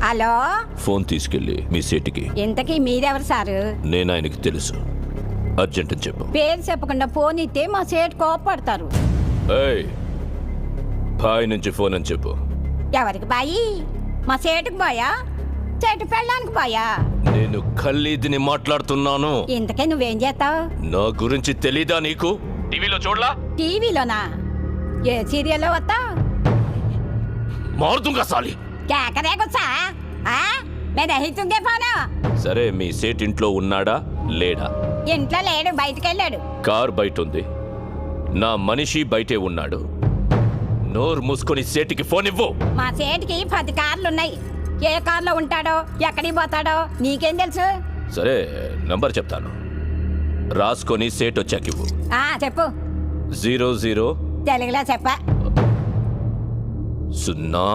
Hello, phone తీసుకెళ్ళి మీ సేటికి. ఇంతకీ మీరెవరు సారు? నేను ఆయనకి తెలుసు, అర్జెంట్ అని చెప్పు. పేరు చెప్పకుండా ఫోన్ ఇస్తే మా సేటు కోపడతారు. ఏయ్, బాయ్ నుంచి ఫోన్ అని చెప్పు. ఎవరికి బాయి? మా సేటుకు బాయా, చెట్టు పెళ్ళడానికి బాయా? నేను ఖల్లీదిని మాట్లాడుతున్నాను. ఇంతకే నువ్వేం చేస్తావు? నా గురించి తెలీదా నీకు? టీవీలో చూడలా? టీవీలోనా? ఏ సీరియల్లో వస్తావు? మారుతుంగా సాలి. కేకరే గుచ్చా? నేను అహితుంగే ఫోను. సరే, మీ సేట్ ఇంట్లో ఉన్నాడా లేడా? ఇంట్లో లేడు, బయటికి వెళ్ళాడు. కార్ బయట ఉంది, నా మనిషి బయటే ఉన్నాడు. నోరు మూసుకొని సేటికి ఫోన్ ఇవ్వు. మా సేటుకి 10 కార్లున్నాయి. ఏ కార్లో ఉంటాడో, ఎక్కడికి పోతాడో నీకేం తెలుసు? సరే, నంబర్ చెప్తాను, రాసుకొని సేట్ వచ్చాక ఇవ్వు. చెప్పు. 00 తెలుగులో చెప్ప. 0